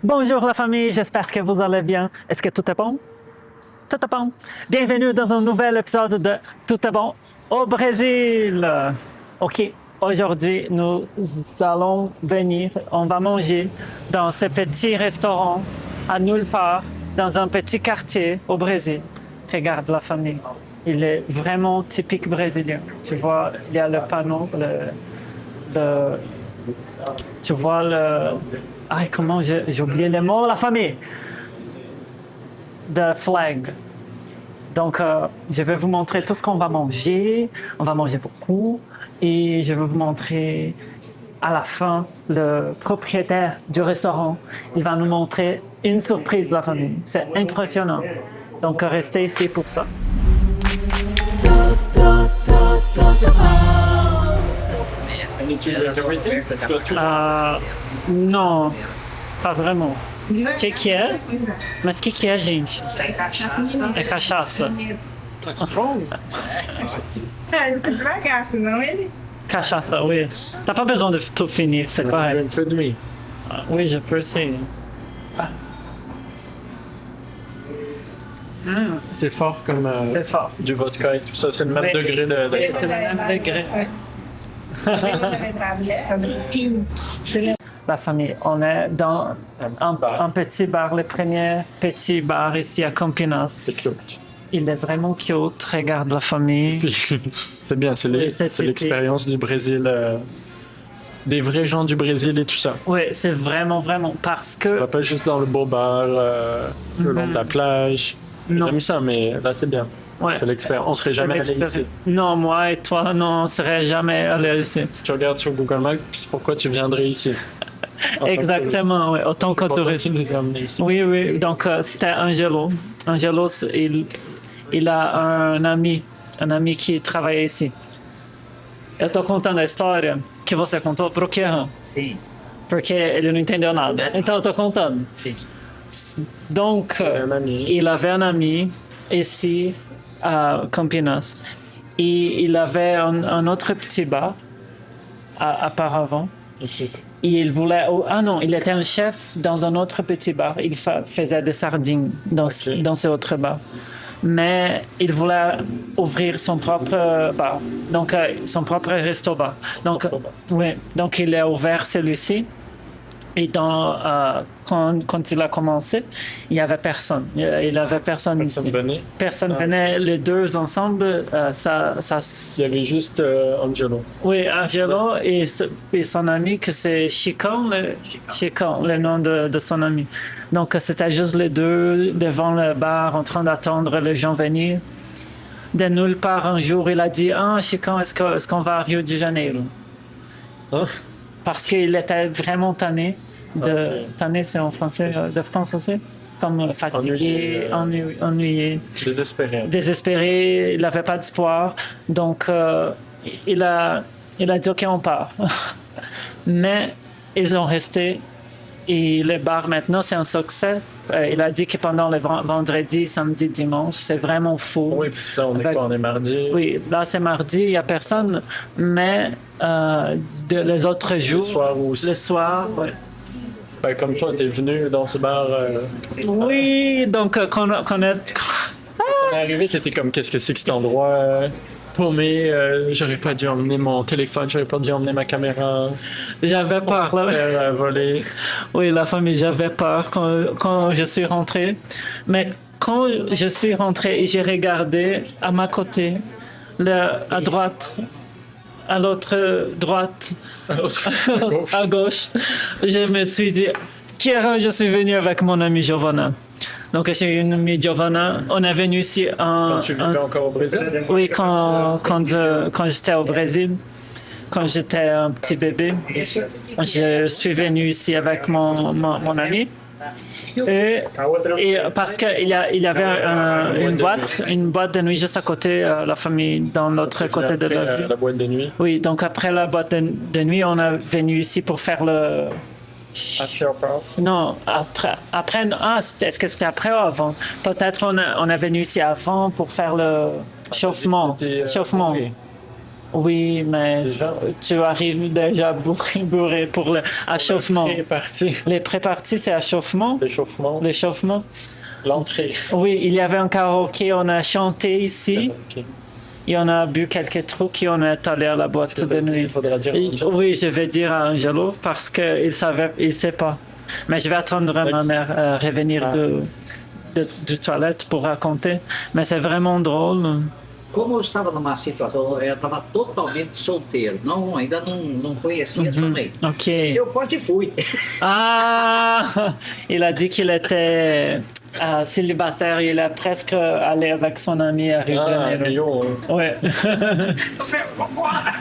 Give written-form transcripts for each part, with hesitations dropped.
Bonjour la famille, j'espère que vous allez bien. Est-ce que tout est bon? Tout est bon. Bienvenue dans un nouvel épisode de Tout est bon au Brésil. OK, aujourd'hui, nous allons venir, on va manger dans ce petit restaurant à nulle part, dans un petit quartier au Brésil. Regarde la famille. Il est vraiment typique brésilien. Tu vois, il y a le panneau, tu vois le... Ay, comment j'ai oublié les mots, la famille. The flag. Donc, je vais vous montrer tout ce qu'on va manger. On va manger beaucoup. Et je vais vous montrer à la fin le propriétaire du restaurant. Il va nous montrer une surprise, la famille. C'est impressionnant. Donc, restez ici pour ça. Não, pas vraiment. O que é? Mas o que é, gente? É cachaça. Strong? Devagar, senão ele. Cachaça, oui. T'as pas besoin de tout finir, c'est correct. Un peu de nuit. Oui, je peux essayer. C'est fort comme C'est fort. du vodka et tout ça. C'est le même Oui. degré de... Oui, c'est le même degré. La famille, on est dans un petit bar, le premier petit bar ici à Campinas. C'est cute. Il est vraiment cute, regarde la famille. Puis, c'est bien, c'est Oui, c'est l'expérience du Brésil, des vrais gens du Brésil et tout ça. Oui, c'est vraiment, parce On que... va pas juste dans le beau bar, le long de la plage. Non. J'aime ça, mais là c'est bien. Ouais. C'est l'expérience. On serait jamais allé ici. Non, moi et toi, non, on serait jamais allé ici. Tu regardes sur Google Maps, c'est pourquoi tu viendrais ici. Exactement, oui, autant que Pourquoi touriste. tu nous as amenés ici. Oui, donc c'était Angelo. Angelo, il a un ami qui travaille ici. Eu tô contando a história que você contou pro Kieran. Sim, Porque ele não entendeu nada. Então eu tô contando. sim. Donc, Un ami. il avait un ami ici à Campinas. Et il avait un autre petit bar auparavant. Et il voulait... Ah non, il était un chef dans un autre petit bar. Il faisait des sardines dans ce autre bar. Mais il voulait ouvrir son propre bar, donc son propre resto-bar. Donc, oui, donc il a ouvert celui-ci. Et quand il a commencé, il n'y avait personne. Il avait personne ici. venait. Personne venait. Les deux ensemble, ça Il y avait juste Angelo. oui, Angelo et son ami, que c'est Chicon, le nom de son ami. Donc, c'était juste les deux devant le bar en train d'attendre les gens venir. De nulle part, un jour, il a dit « Ah, Chicon, est-ce qu'on va à Rio de Janeiro? Hein? » Parce qu'il était vraiment tanné. Tanné, c'est en français, de France aussi. Comme fatigué, ennuyé. Désespéré, il n'avait pas d'espoir. Donc, il a dit OK, on part. Mais ils ont resté. Et le bar maintenant, c'est un succès. Il a dit que pendant le vendredi, samedi, dimanche, c'est vraiment fou. Oui, puis là, on est quoi? On est mardi? Oui, là, c'est mardi, il n'y a personne. Mais les autres jours, le soir, ouais. Ben, comme toi, t'es venu dans ce bar. Oui, donc quand On est arrivé, t'étais comme, qu'est-ce que c'est que cet endroit paumé? J'aurais pas dû emmener mon téléphone, j'aurais pas dû emmener ma caméra. j'avais peur. Là. Faire voler. Oui, la famille, j'avais peur quand je suis rentré. Mais quand je suis rentré et j'ai regardé à ma côté, à droite, à l'autre droite, à gauche, je me suis dit, Kieran, je suis venu avec mon ami Giovanna. Donc, j'ai une amie Giovanna. On est venu ici Quand tu vivais encore au Brésil? Oui, quand j'étais au Brésil, quand j'étais un petit bébé, je suis venu ici avec mon ami. Et parce qu'il y avait une boîte de nuit juste à côté, la famille, dans l'autre côté de la ville. La boîte de nuit. Oui, donc après la boîte de nuit, on est venu ici pour faire le... After party. Non, après est-ce que c'était après ou avant? Peut-être on est venu ici avant pour faire le chauffement. Chauffement. Oui. Oui, mais Déjà? tu arrives déjà bourré pour l'échauffement. Pré-partie, Les pré-parties, c'est échauffement? l'échauffement, L'échauffement? l'entrée. Oui, il y avait un karaoké, on a chanté ici Ok. et on a bu quelques trucs et on est allé à la boîte de nuit. Il faudra dire Et- Angelo. oui, je vais dire à Angelo parce qu'il sait pas. Mais je vais attendre ma mère revenir du toilette pour raconter. Mais c'est vraiment drôle. Como eu estava numa situação, eu estava totalmente solteiro, ainda não conhecia sua mãe. Ok. Eu quase fui. Ah, il a dit qu'il était célibataire. Il est presque allé avec son ami à Rio de Ah, Janeiro. Rio, Ouais.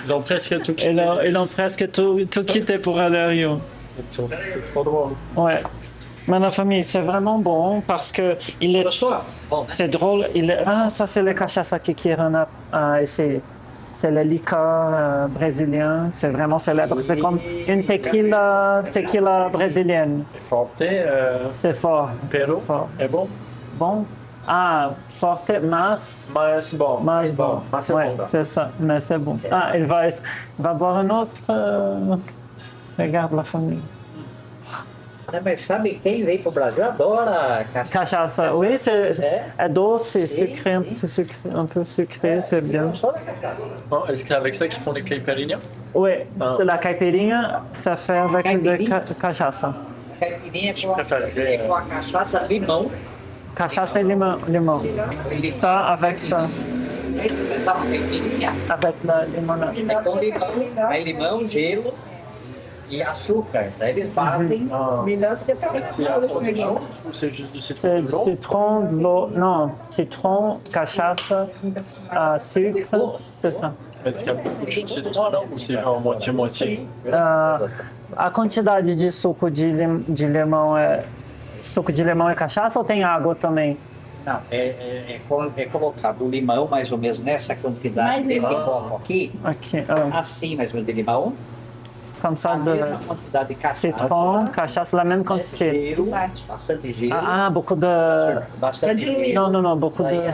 ils ont presque tout quitté. Ils ont presque tout quitté pour aller à Rio. C'est trop drôle. Ouais. Mais la famille, c'est vraiment bon parce que il est, Gostou? Bom, c'est drôle. Ah, ça c'est le cachaça que Kiran a essayé. C'est le liqueur brésilien. C'est vraiment célèbre. C'est comme une tequila brésilienne. Forte, C'est fort. Peru, Fort. é bom? Bon. Ah, forte, mas Mas bom. Mas é Ouais, bom. c'est ça. Mais c'est bon. Ah, il va boire un autre. Regarde la famille. mas sabe quem vem pro Brasil adora cachaça. Cachaça, oui, c'est doce, c'est sucré, un peu sucré, c'est bien. Gostou da cachaça? Bon, est-ce que c'est avec ça qu'ils font des caipirinhas? Oui, Ah. c'est la caipirinha, ça fait avec de cachaça. Caipirinha préférerais, com a cachaça limão. Cachaça et limon. Ça avec ça, Tá uma caipirinha. avec la limonade. É com limão, aí limão, gelo e açúcar. Daí eles batem. Est-ce qu'il y a autre chose ou c'est juste du citron C'est de du l'eau? citron, de l'eau, non, citron, cachaça, sucre, c'est ça. Est-ce qu'il y a beaucoup de citron alors ou c'est genre moitié-moitié? A quantidade de suco de limão suco de limão e cachaça ou tem água também? Não, é colocado o limão mais ou menos nessa quantidade desse copo aqui. Aqui, Assim, mais ou menos, de limão. comme ça, A de mesma quantidade de cachaça. citron, cachaça, la même quantité. Gelo, bastante gelo. Beaucoup de... Bastante gelo. Non, beaucoup de Aí,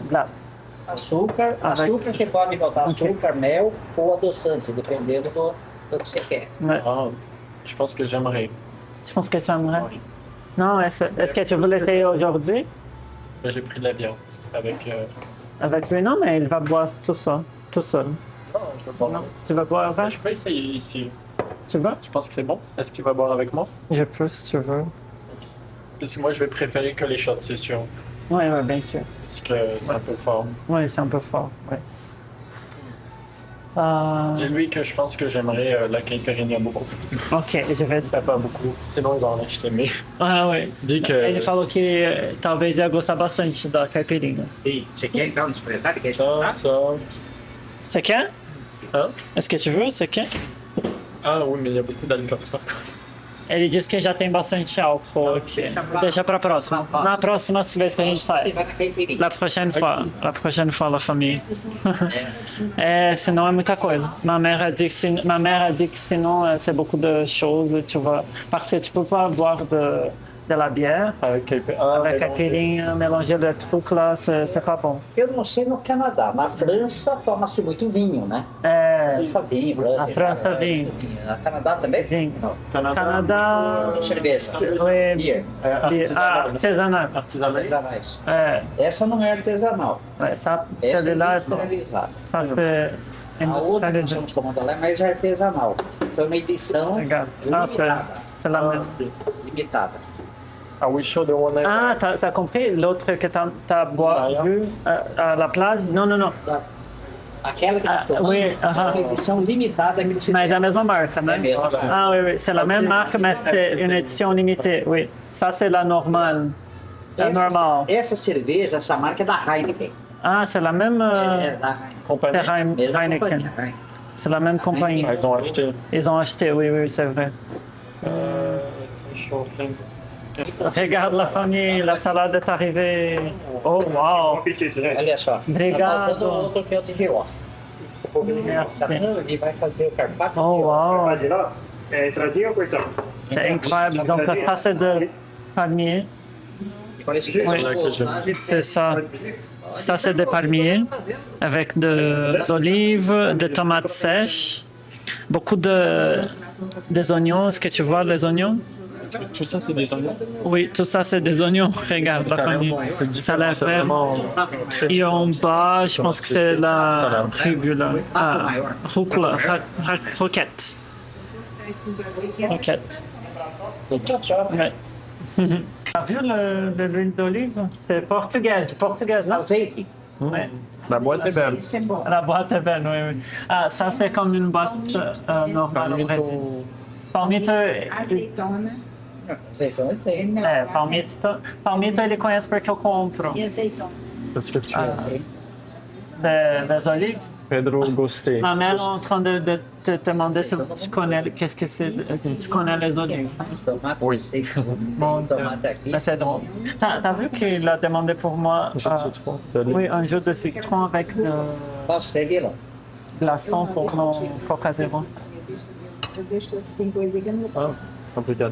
glace. Açúcar. Açúcar você pode botar açúcar, mel ou adoçante, dependendo do que você quer. Ouais. Ah, je pense que j'aimerais. Je pense que tu aimerais. Non, est-ce que tu veux l'essayer aujourd'hui Mais j'ai pris de la viande avec. avec lui? Non, mais il va boire tout ça, tout seul. Non, je veux boire. Non, tu vas boire avec? Je peux essayer ici. Tu veux? Tu penses que c'est bon? Est-ce que tu vas boire avec moi? Je peux si tu veux. Parce que moi, je vais préférer que les shots, c'est sûr. Oui, bien sûr. Parce que c'est un peu fort. Oui, c'est un peu fort. Ouais. Dis-lui que je pense que j'aimerais la caipirinha beaucoup. Ok, je vais. Pas beaucoup. Sinon, il va en acheter, mais. Ah, oui. Dis que. Ele falou que talvez ia gostar bastante da caipirinha. Sim. Você quer então experimentar? Quer Ça, experimentar? ça. C'est quand? Hein? Est-ce que tu veux? C'est quand? Ah oui, mais il y a beaucoup d'alcool par contre. Ele disse que já tem bastante álcool aqui. Deixa pra próxima. Na próxima vez que a gente Você sai. vai na caipirinha. La prochaine fois, la famille. Sinon, é muita coisa. Ma mère a dit que sinon, c'est beaucoup de choses, tu vois. Parce que tu peux pas boire de la bière Avec avec caipirinha, mélanger le truc là, c'est pas bon. Eu não sei no Canadá. Na França toma-se muito vinho, né? Só vinho, Na França, vinho. No Canadá também? Vinho. Não. Canadá, Cerveja. oui, Beer. artesanal. Artisanal. Artesanais. É, Essa não é artesanal. ça, Essa celui-là, é industrializada. ça c'est A outra que nós industrialisé. estamos tomando lá é mais artesanal. Foi uma edição Regarde. limitada. C'est la même. Limitada. Ah oui, chaud de one night. Ah, t'as compris? L'autre que t'as vu à la plage? Non. Aquela que nós tomamos oui, é uma edição limitada que eles Mais la même marque, É né? mesmo. Ah oui, c'est la même marque, mais c'est une édition limitée. Oui, ça c'est la normale. La normale. Essa cerveja, essa marca é da Heineken. Ah, c'est la même. É da Compagnie. C'est mesma Heineken. companhia, Heineken. C'est la même compagnie. Ah, ils ont acheté. Ils ont acheté, oui, c'est vrai. Chaud, plein. Regarde la famille, la salade est arrivée. Oh, wow. Olha só. Obrigado. Tá faltando outro que é o de Rio. Merci. Tá vendo? Ele vai fazer o carpaccio. Oh, wow. Immagino, entradinho questo. C'est incroyable. Donc, ça c'est de palmier. Parece que Oui. voltar, C'est ça. Ça, c'est des palmiers avec des olives, des tomates sèches, beaucoup des oignons. Est-ce que tu vois les oignons? Tout ça, c'est des oignons. Oui, tout ça, c'est des oignons. Regarde, la famille. Ça a l'air vraiment... Et en bas, je pense que c'est la rugula. Ah, rucola, roquette. Roquette. Ouais. T'as vu l'huile d'olive? C'est portugaise, là. Ouais. La boîte est belle. La boîte est belle, oui, oui. Ah, ça, c'est comme une boîte normale au Brésil. Palmito, Azeitona Azeitona tem. palmito ele conhece porque eu compro e azeitona. Parce que tu des olives. Pedro Gosté. Ma mère est en train de te demander si tu connais, qu'est-ce que c'est, si tu connais les olives. Tomate. Oui. Tem Bon Dieu. tomate aqui. Mais c'est drôle. T'as vu qu'il a demandé pour moi Je sais trop. d'olive. oui, un jus de citron avec le Posso servir, ó? glaçon pour mon Coca Zero. Eu deixo, tem coisa que eu não Ah, compliqué.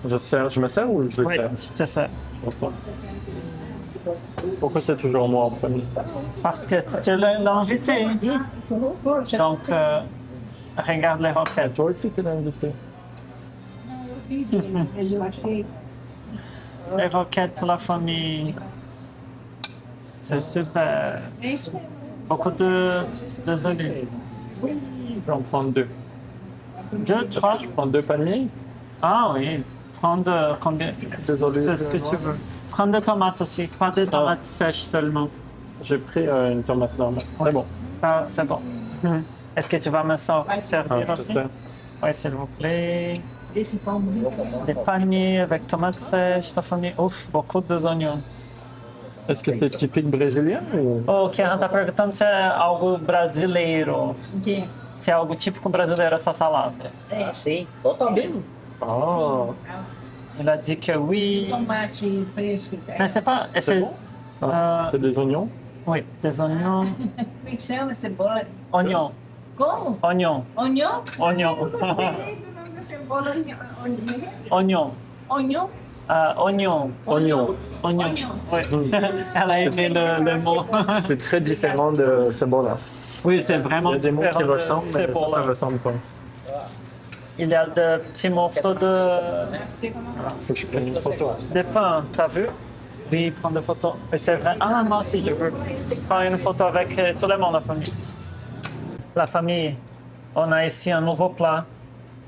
Je me sers ou je le Oui, sers? c'est ça. Je sais pas. Pourquoi c'est toujours moi en premier? Parce que tu l'as invité. Poxa, Donc, regarde les roquettes. Toi aussi, t'es l'invité. mas eu achei. Les roquettes, la famille. C'est super. É isso mesmo. Beaucoup de olives. Je vais en prendre deux. 2, 3. Je prends deux palmiers. Ah oui. Prends combien? Des olives. C'est ce que tu veux. Prends des tomates aussi. Pas des tomates sèches seulement. J'ai pris une tomate normale. C'est bon. Ah, c'est bon. Est-ce que tu vas me servir Ah, je te aussi? sers. Oui, s'il vous plaît. Esse pão muito bom. Des palmiers avec tomates sèches, la famille. Ouf, beaucoup d'oignons. Est-ce que c'est typique brésilien ou... O Kian tá perguntando se é algo brasileiro. De, Se é algo típico brasileiro essa salada. É, sim, totalmente. Ah, Il a dit que oui. tomate fresco. Mais c'est pas. c'est bon? euh, C'est des oignons? oui, des oignons. Como é que chama? Cebola? Oignons. Como? Oignons. Oignon? Oignons. Gostei do nome da cebola. Oignons. Oignon? Oignons. Oignons. Oignons. Oui. Elle a aimé le mot. C'est très différent de cebola. Oui, c'est Il vraiment y a des mots différent qui de ressemblent, mais ça cebola. ressemble pas. Il y a de petits morceaux Faut que je prenne une photo. de pain, t'as vu? Oui, prendre des photos. Et c'est vrai. Ah, moi aussi, je veux prendre une photo avec tout le monde, la famille. La famille, on a ici un nouveau plat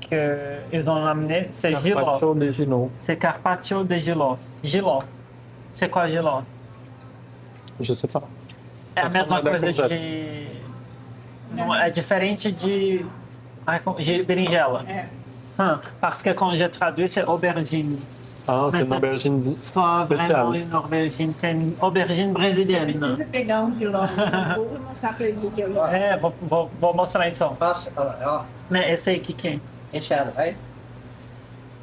qu'ils ont amené. C'est giló. Carpaccio de Gino. C'est carpaccio de giló. Giló. C'est quoi giló? Je sais pas. É a mesma ressemble à da coisa courgette. de... Não, é diferente de... de berinjela. Parce que quand je traduis, c'est aubergine. Ah, c'est Mais une ça- aubergine. Pas vraiment Spécial. une aubergine, c'est une aubergine brésilienne. Precisa pegar um quilô e mostrar pra ele que eu É, vou mostrar então. Faço, ó, Né, esse aí, Kiki. recheado, vai.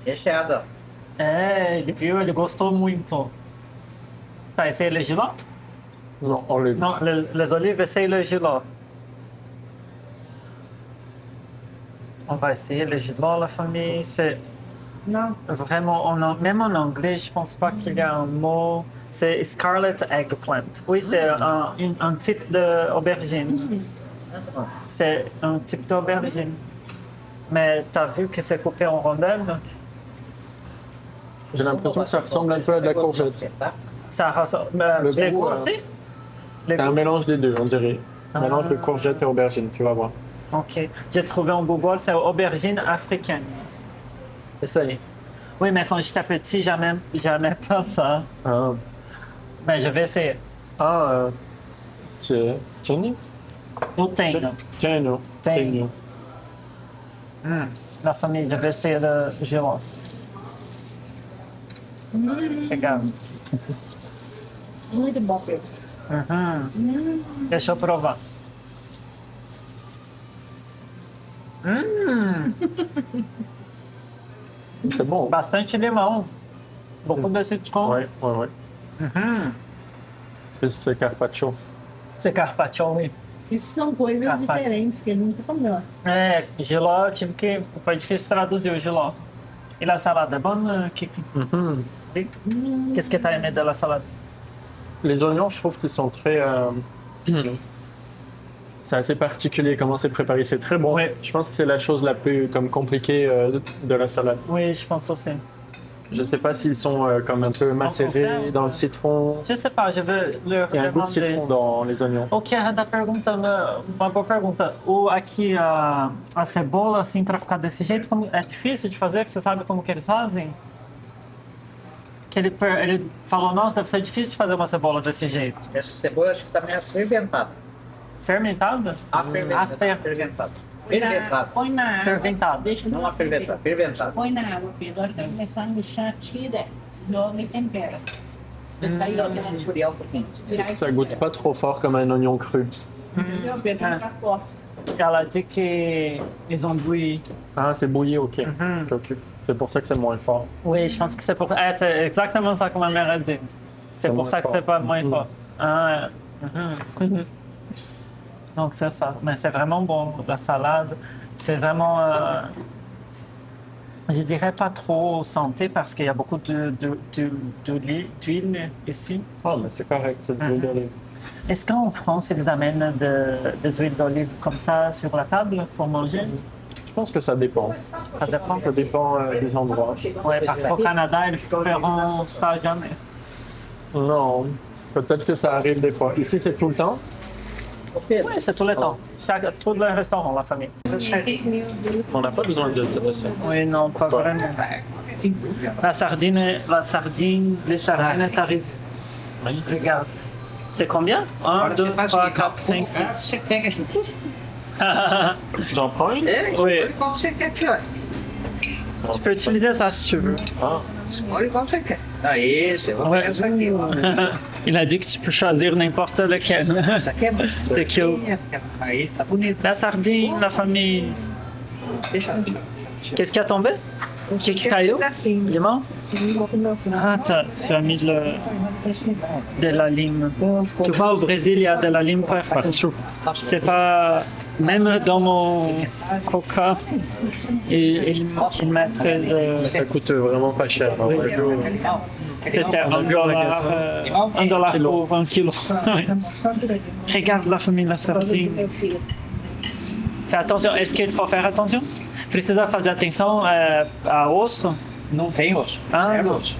Recheado, ó. É, ele viu, ele gostou muito. Tá, esse aí é le giló? Non, olive. Non, les olives, esse aí é le giló. On va essayer le giló, la famille. C'est não. vraiment, même en anglais, je pense pas qu'il y a un mot. C'est scarlet eggplant. Oui, c'est un type d'aubergine. C'est un type d'aubergine. Mais t'as vu que c'est coupé en rondelles? J'ai l'impression que ça ressemble un peu à de la courgette. Tá? Ça ressemble. Le Les goût, goûts aussi? Les C'est un goûts. mélange des deux, on dirait. Un mélange de courgette et aubergine, tu vas voir. Ok. J'ai trouvé en Google, c'est aubergine africaine. Essaye. Oui, mais quand j'étais petit, jamais pas ça. Ah, Mais je vais essayer. c'est... Tiens, Ou tenho. tiens, Tenho. La famille, je vais essayer le giló. Regarde. Muito bom, Pedro. Deixa eu provar. C'est bon. Bastante limão. Beaucoup de citron. Ouais. C'est carpaccio. C'est carpaccio, oui. Isso são coisas Capaz. diferentes que ele nunca comeu. É, giló, foi difícil traduzir o giló. E la salade é bonne, Kiki? Mhm. Oui. Qu'est-ce que tu as aimé de la salade? Les oignons, je trouve qu'ils sont très... c'est assez particulier comment c'est préparé. C'est très bon. Oui. Je pense que c'est la chose la plus comme compliquée de la salade. Oui, je pense aussi. Je sais pas s'ils sont comme un peu macérés conserve, dans le citron. Je sais pas, je veux leur Il y a un goût de demander. citron dans les oignons. O que é da pergunta, uma boa pergunta. Aqui a cebola, assim, para ficar desse jeito, é difícil de fazer? Que você sabe como que eles fazem? Que ele falou, nossa, deve ser difícil de fazer uma cebola desse jeito. Essa cebola acho que está meio ferventada. Fermentada? Ferventada. Ferventada. Põe na água. Ferventada. Deixa Não a ferventada, ferventada. Põe na água, Pedro. A hora que começar a mexer, tira, joga e tempera. Isso aí, ó, Deixa esfriar um pouquinho. Ça goûte pas trop fort comme un oignon cru. Meu Pedro, tá forte. Ela dit que ils ont bouilli. Ah, c'est bouilli, ok. Ok. C'est pour ça que c'est moins fort. Oui, je pense que c'est pour... c'est exactement ça que ma mère a dit. C'est pour moins ça que fort. c'est pas moins fort. Ah, Donc c'est ça. Mais c'est vraiment bon, la salade. C'est vraiment... je dirais pas trop santé parce qu'il y a beaucoup d'huile ici. Ah, mais c'est correct, c'est de l'huile d'olive. Est-ce qu'en France, ils amènent des huiles d'olive comme ça sur la table pour manger? Je pense que ça dépend. Ça dépend. Ça dépend des endroits. Oui, parce qu'au Canada, ils feront ça jamais. Non, peut-être que ça arrive des fois. Ici, c'est tout le temps. Oui, c'est tout le temps. Tout le restaurant, la famille. On n'a pas besoin de cette recette. Oui, non, pas vraiment. La sardine est arrivée. Regarde. C'est combien? 1, 2, 3, 4, 5, 6. Você pega as J'en prends une? Oui, igual você quer aqui, ó. tu peux utiliser ça si tu veux. Ah, Olha igual você quer. Aí, você vai Ouais. pegar essa aqui, ó. Il a dit que tu peux choisir n'importe lequel. Essa aqui é boa. C'est cute. Aí, tá bonito. La sardine, la famille. Deixa eu tirar. Qu'est-ce qui a tombé? Qui caillou? Assim, Il est mort? vou com meu filho. Ah, tu as mis de la lime. Tu vois, au Brésil, il y a de la lime partout. C'est pas... Même dans mon coca, ils mettraient mais ça coûte vraiment pas cher. Oui. C'était $1 pour 1 kilo. Regarde la famille, la sardine. Meu filho. Fais attention, est-ce qu'il faut faire attention? Precisa fazer atenção a osso? Não tem osso. Ah, Zero não. osso.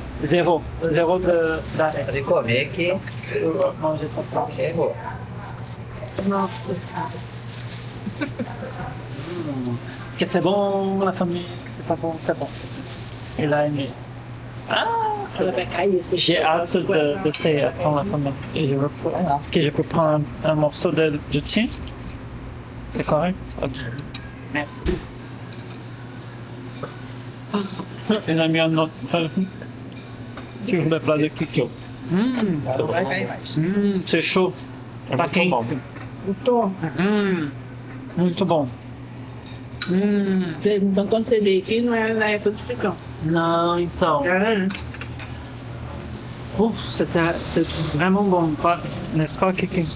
Zéro da... Pode comer que Manger ça. é bom. Est-ce que c'est bon, la famille? C'est pas bon, c'est bon. Il a aimé. Ah! Ela vai cair. Esse J'ai hâte d'essayer. Attends, la famille. Est-ce que je peux prendre un morceau de tien? C'est correct? Ok. Merci. Il a mis un autre sur le plat de kiko. Não vai cair mais. C'est chaud. Tá quente. Doutor, Muito bom. então quando você veio aqui, não era na época do Chicão. Não, então. Era, né? Ouf, c'est vraiment bon, n'est-ce pas, Kiki?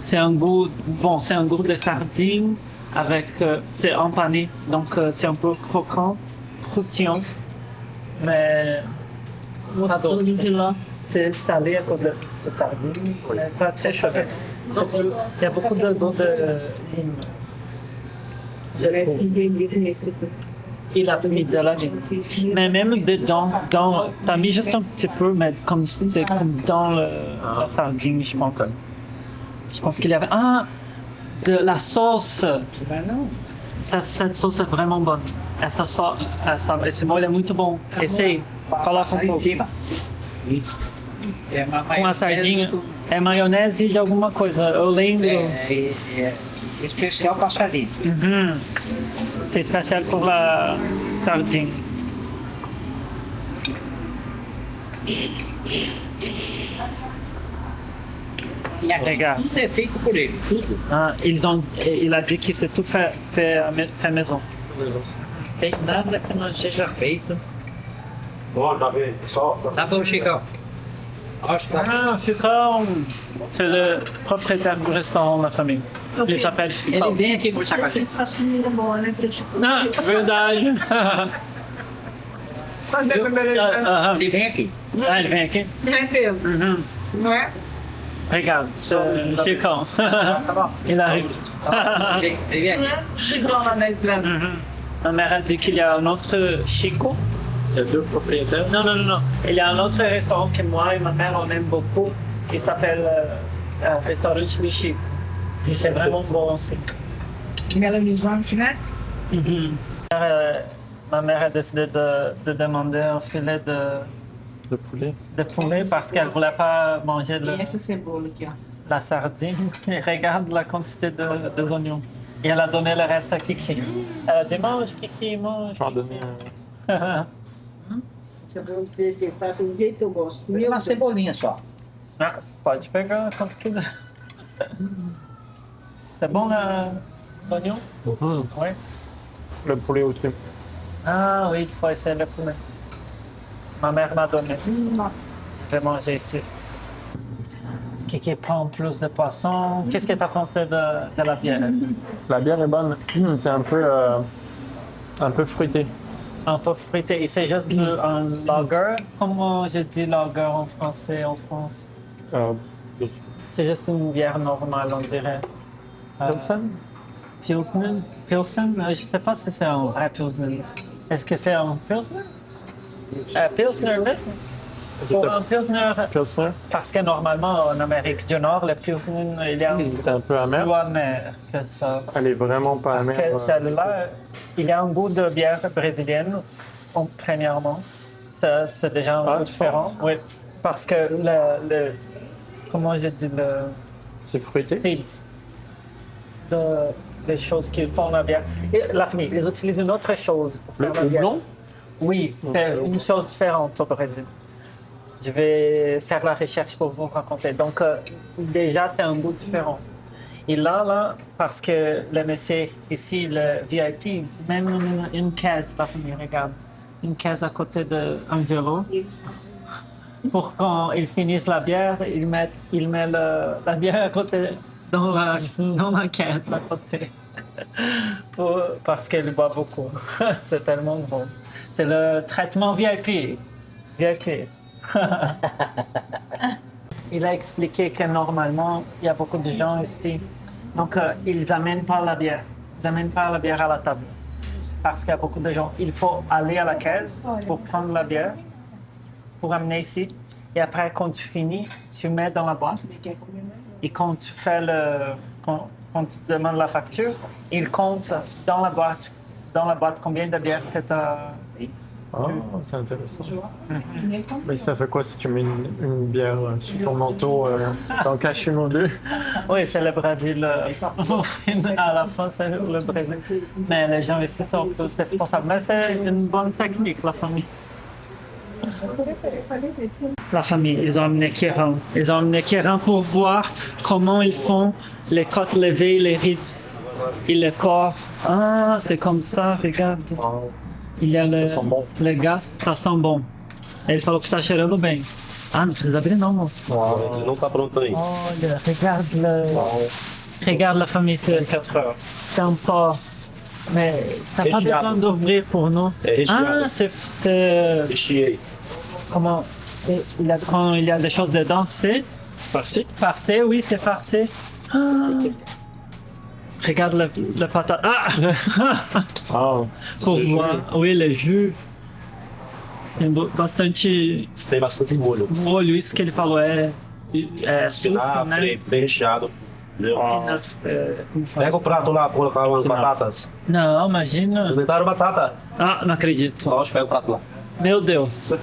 C'est un goût, bon, c'est un goût de sardine avec, c'est empané, donc c'est un peu croquant, croustillant, mais pas Todo d'autre. de lá. C'est salé à cause de ces sardines, mais pas très chaud. Il y a beaucoup de goût de lime. Je trouve. Il a mis de la lime. Mais même dedans, t'as mis juste un petit peu, mais comme c'est comme dans la sardine, je pense. Je pense qu'il y avait de la sauce. Cette sauce est vraiment bonne. Esse molho é muito bom. Esse coloca um pouquinho. É uma Com a sardinha. É maionese de alguma coisa. Eu lembro. É especial para sardinha. C'est spécial pour la sardine. E aqui Regarde. tudo é feito por ele. Tudo. Il a dit que c'est tout fait maison. Não tem nada que não seja feito. Bom, tá bem. Só. Tá bom, Chicão. Acho que Chicão, c'est le propriétaire du restaurant, la famille. Il s'appelle ele Chicão. vem aqui conversar com a gente. Faço comida boa, né? Porque, tipo, Ah, verdade. Ele vem aqui. Ah, ele vem aqui? Né, Pedro? Uhum. Não é? Regarde, c'est Chicon. Tá bom. Il arrive. Ele vem aqui. Chegou lá na estrada. Ma mère a dit qu'il y a un autre Chico. Il y a deux propriétaires. Non, non, non, non. Il y a un autre restaurant que moi et ma mère on aime beaucoup qui s'appelle Restaurant Chico. Et c'est vraiment bon aussi. Belo Horizonte, né? Ma mère a décidé de demander un filet De poulet. de poulet parce qu'elle voulait pas manger E essa cebola aqui, ó. la sardine. Et regarde la quantité des oignons. Et elle a donné le reste à Kiki. Elle a dit mange Kiki, mange. Je vais en donner un. Cebola que faça do jeito que eu gosto. E uma cebolinha só. Ah, pode pegar quanto quiser. C'est bon l'oignon? Oui. Le poulet aussi. Ah oui, il faut essayer le poulet. Ma mère m'a donné. Je vais manger ici. Kiki prend plus de poisson. Qu'est-ce que tu as pensé de la bière? La bière est bonne. C'est un peu fruité. Un peu fruité. Et c'est juste un lager. Comment je dis lager en français en France? C'est juste une bière normale, on dirait. Pilsen? Pilsner? Pilsen? Je ne sais pas si c'est un vrai Pilsner. Est-ce que c'est un Pilsner? Pilsner mesmo? Pour un Pilsner, Pilsner? parce que normalement en Amérique du Nord, le Pilsner, il est un peu C'est un peu amer. plus amer que ça. Elle est vraiment pas Parce amère. que celle-là, il a un goût de bière brésilienne, premièrement. Ça, c'est déjà un Ah, goût tu différent. Oui, parce que comment je dis, C'est fruité. seeds des choses qu'ils font la bière. Et la famille, ils utilisent une autre chose pour faire la bière. houblon? Oui, c'est une chose différente au Brésil. Je vais faire la recherche pour vous raconter. Donc, déjà, c'est un goût différent. Et là, parce que le monsieur ici, le VIP, même une caisse, la famille, regarde. Une caisse à côté de Angelo. Pour quand ils finissent la bière, il met la bière à côté, dans la caisse à côté. Parce qu'elle boit beaucoup. C'est tellement bon. C'est le traitement VIP. VIP. Il a expliqué que normalement, il y a beaucoup de gens ici. Donc, ils n'amènent pas la bière. Ils n'amènent pas la bière à la table. Parce qu'il y a beaucoup de gens. Il faut aller à la caisse pour prendre la bière, pour amener ici. Et après, quand tu finis, tu mets dans la boîte. Et quand tu fais quand tu demandes la facture, il compte dans la boîte combien de bières que tu as. Ah, c'est intéressant. Mais ça fait quoi si tu mets une bière sur ton manteau, t'en caches une ou deux? Oui, c'est le Brésil. À la fin, c'est le Brésil. Mais les gens ici sont tous responsables. Mais c'est une bonne technique, la famille. La famille, ils ont amené Kéran. Ils ont amené Kéran pour voir comment ils font les côtes levées, les ribs et les corps. Ah, c'est comme ça, regarde. Il y a le gaz, ça sent bon. Ele falou que está cheirando bem. Ah, não precisa abrir não, moço. Não tá pronto aí. Olha, regarde la famille, c'est 4 heures. C'est un porc. Mais t'as pas besoin d'ouvrir pour nous. Ah, c'est Recheei. comment quand il y a des choses dedans, tu sais? Farci? Farcé, oui, c'est farcé. Ah. Regarde le patate. Ah! Ah, Pour voir, oui, le jus. Tem bastante Tem bastante molho. molho, isso que ele falou é suco, né? Espinafre, bem recheado. Entendeu? Como fala? Pega o prato lá, colocar umas batatas. Não, imagina. Experimentaram batata? Ah, não acredito. Lógico, pega o prato lá. Meu Deus.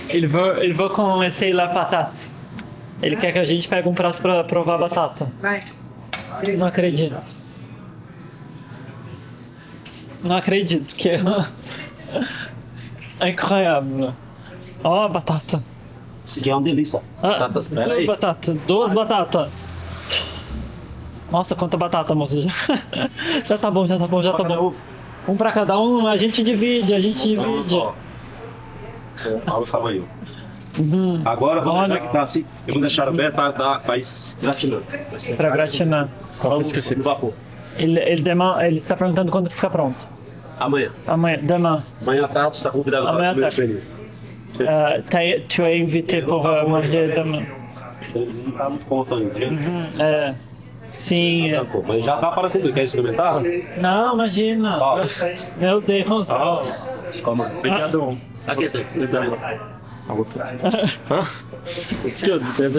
Ele veut qu'on essaye la patate. Ele quer que a gente pegue um prato pra provar a batata. Vai. Não acredito. Não acredito que é incroyable. Ó, a batata. Isso aqui é uma delícia. Ah, Batatas, pera aí. Duas batatas. Nossa, quanta batata, moça. Já tá bom, já tá bom, já tá bom. Um pra cada um, a gente divide, Ó. Olha o tamanho. Agora eu vou deixar que tá assim. Eu vou deixar aberto pra gratinando. Pra gratinar. quanto que c'est? No vapor. Ele tá perguntando quando fica pronto. Amanhã. Amanhã, demain. Amanhã à tarde, você está convidado Amanhã para à comer o tarde. pernil. Tu es invité pour manger demain. Ele não está muito conta ainda. Sim. Pô, mas já tá para comer. Quer experimentar? Não, imagina. Ó. Meu Deus. Calma. Obrigado. Aqui, tá.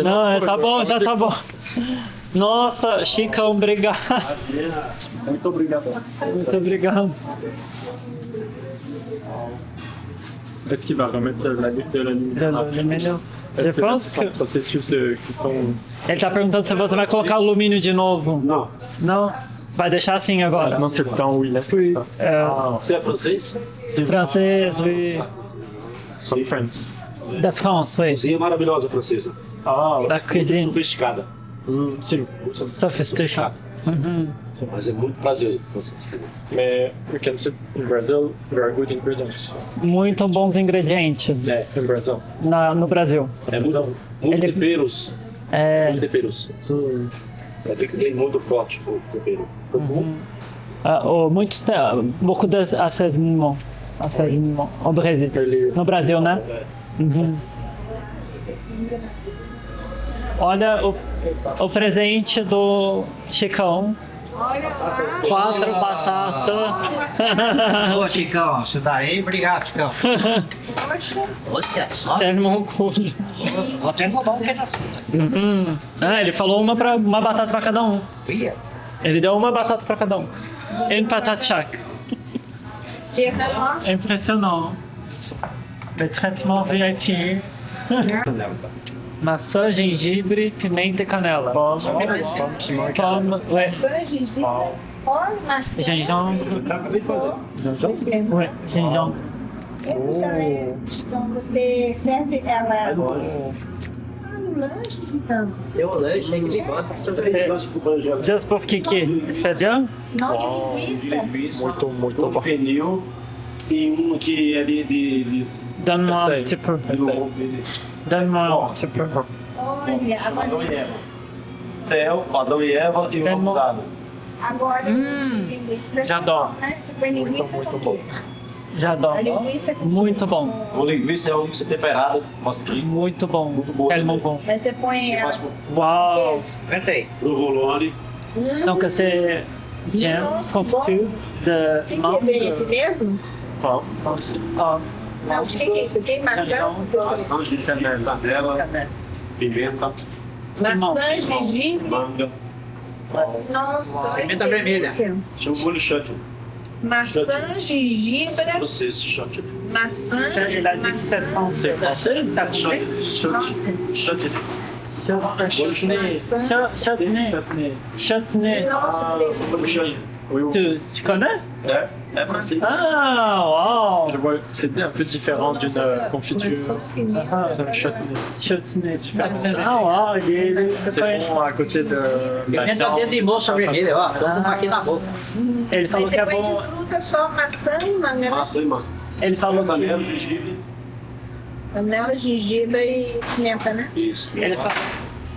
Não, tá bom, já tá bom. Nossa, Chicão, obrigado. Muito obrigado. Muito obrigado. Est-ce qu'il va remettre de la lumière? Je pense que... Processus de cuisson. Ele tá perguntando se você vai colocar alumínio de novo. Não. Não? Vai deixar assim agora. Non, c'est le temps où il laisse ça. Você é francês? Francês, oui. From France. Da France, oui. Cozinha maravilhosa francesa. Da cuisine. Sofisticada. Sim. Sophisticated. Mas é muito prazeroso. Mais we can sit in Brazil, very good ingredients. Muito bons ingredientes In Brazil. no Brasil. É muito Ele- temperos. É, Muito temperos. É que tem muito forte o tempero. muitos, beaucoup d'assaisonnement au Brasil. No Brasil, né? Olha o presente do Chicão. Olha lá. 4 batatas. Ô, Chicão, isso daí, obrigado, Chicão. Poxa, olha só. Tellement cool. Vou até roubar um pedacinho. Ele falou uma batata pra cada um. Ia. Ele deu uma batata pra cada um. Une patate chaque. Impressionnant. Le traitement VIP. Maçã, gengibre, pimenta e canela. Pomme, ouais. Gengibre, maçã. Gingembre, Acabei de fazer. ouais, gingembre. Esse também, então você serve ela no lanche, então. Deu o lanche, tem que ligar pra sobre. Juste pour Kiki. C'est bien? Não de linguiça. Muito Um bom. pernil e um que é de Donne-moi un Essaye. petit peu. de Donne-moi un petit peu. Olha, Adão e agora, Eva. Theo, Adão e Eva e o Tem mo- abusado. agora de linguiça. J'adore. Né? Você põe linguiça com o quê? J'adore. A linguiça com Muito bom. O linguiça é uma linguiça temperada. Mostra aqui. Muito bom. boa Tellement também. bon. Mas você põe ela Faz com Wow. Aguenta aí. provolone. Donc c'est bien Nossa, confiture de O que é bem aqui mangue. mesmo? Ah, Não, o que é isso? O que é maçã? Maçã, gengibre, canela, pimenta, Maçã, gengibre. manga. Nossa, olha Pimenta que vermelha. delícia. Chama molho chantilly. Maçã, gengibre, Vocês, chantilly. maçã. Il a dit que c'est français. Français? T'as trouvé? Nossa. Chantilly. Chutney. Chutney. Nossa, que delícia. Vamos mexer aí. Tu connais? É francês. Ah, wow. Je vois, c'était un peu différent d'une confiture. Ah, C'est un chutney. Chutney. Ah, wow. C'est bon à côté de la Pimenta viande. dentro de moça vermelha, ó. Tô com aqui na boca. Ele falou Mas que você é põe bom. de fruta só maçã e manga, né? Maçã e manga. Ele falou Canela, que. gengibre. Canela, gengibre e pimenta, né? Isso.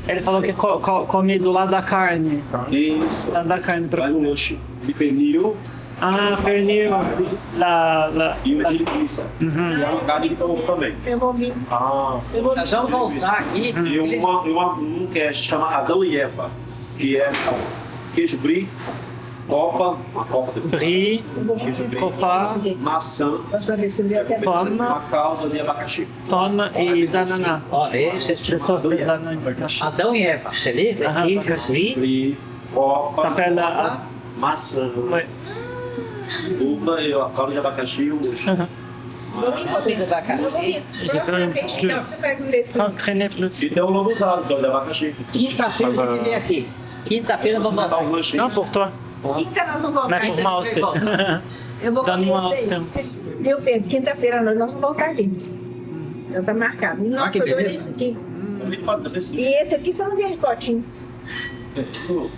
Ele falou que come do lado da carne. Isso. Do lado da carne. Vai no lanche de pernil Ah, pernil. La... e o de linguiça. E uma carne de porco também. Eu vou vir. Ah, Eu vou vir. Nós vamos voltar aqui. E um que é chama Adão e Eva, que é queijo brie, copa, uma copa de Brie, queijo brie, copa, maçã, Próxima vez que eu vier, eu quero Pomme. uma calda de abacaxi. pomme e zanana. Ó, esse De sauce de zanana. Adão e Eva. Você lê? Aham. Queijo, brie. Brie, copa, S'appelle... maçã, Ouais. uva e a calda de abacaxi e um Vou vir Ó, tem do comer. abacaxi. Eu vou vir. Próxima vez que você faz um desse comigo. Traîner plus. E tem o lobo usado, calda de abacaxi. Quinta-feira tem que vir aqui. Quinta-feira vamos Botar voltar. os lanchinhos. Non, pour toi. Quinta nós vamos voltar. Mais pour moi aussi. Eu vou Donne-moi un comer film. esse daí. Viu, Pedro? Quinta-feira nós vamos voltar aqui. Já tá marcado. Nossa, que eu adorei beleza. isso aqui. Esse E esse aqui você não vê de potinho.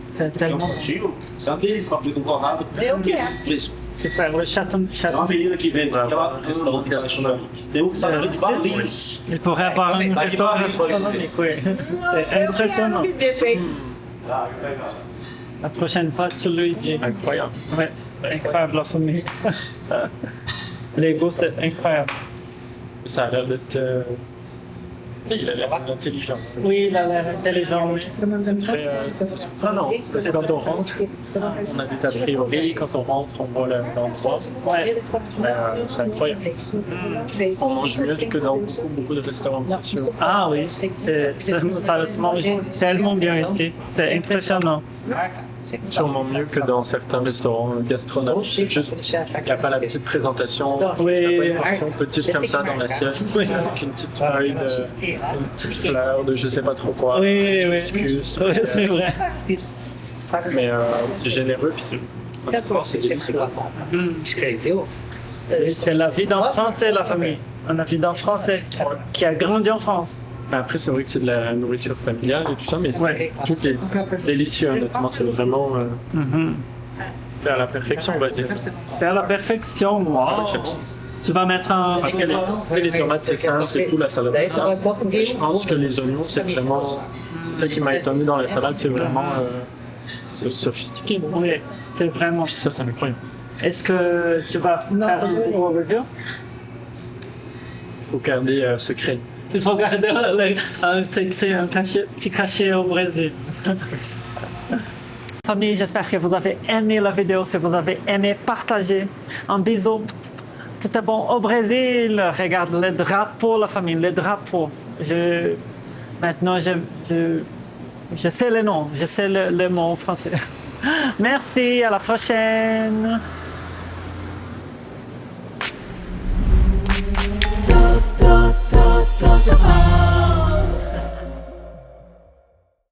C'est é um tellement potinho, sabe deles, paprika com torrado. Eu quero. Fresco. super. Le chaton, É uma menina que vende aquela restaurante gastronomique. Tem um que sabe de barzinhos. Il pourrait avoir un restaurant gastronomique, oui. C'est Eu quero impressionnant. um vídeo desse aí. La prochaine fois, tu lui dis. incroyable. Ouais, incroyable la famille. Lego, c'est incroyable. Ça a l'air d'être. Il a l'air intelligent. Oui, il a l'air intelligent. Très, c'est surprenant. Parce que quand on rentre, on a des a priori. Quand on rentre, on voit l'endroit. Ouais. Mais c'est incroyable. On mange mieux que dans beaucoup de restaurants, bien sûr. Ah oui, ça se mange tellement bien ici. C'est impressionnant. Sûrement mieux que dans certains restaurants gastronomiques. C'est juste qu'il n'y a pas la petite présentation. Oui. Il n'y a pas une portion petite comme ça dans l'assiette. Avec une petite feuille, une petite fleur de je sais pas trop quoi. Oui, oui. Excuse. Oui, c'est vrai. Mais c'est généreux, puis c'est délicieux. Escreveu? C'est la vie d'un Français, la famille. Un vie d'un Français qui a grandi en France. Mais après, c'est vrai que c'est de la nourriture familiale et tout ça, mais Ouais. tout est délicieux, honnêtement. C'est vraiment fait à la perfection, on va dire. C'est à la perfection, wow. C'est bon. Tu vas mettre un... Après, les tomates, c'est simple, c'est tout, la salade, c'est simple. Et je pense que les oignons, c'est vraiment... C'est ça qui m'a étonné dans la salade, c'est vraiment c'est sophistiqué. Oui, c'est vraiment... Puis ça, c'est incroyable. Est-ce que tu vas faire un gros review? Il faut garder secret. Il faut garder un secret, un petit cachet au Brésil. Famille, j'espère que vous avez aimé la vidéo. Si vous avez aimé, partagez. Un bisou. C'était bon au Brésil. Regarde les drapeaux, la famille, les drapeaux. Maintenant, je sais les noms, je sais les mots en français. Merci, à la prochaine.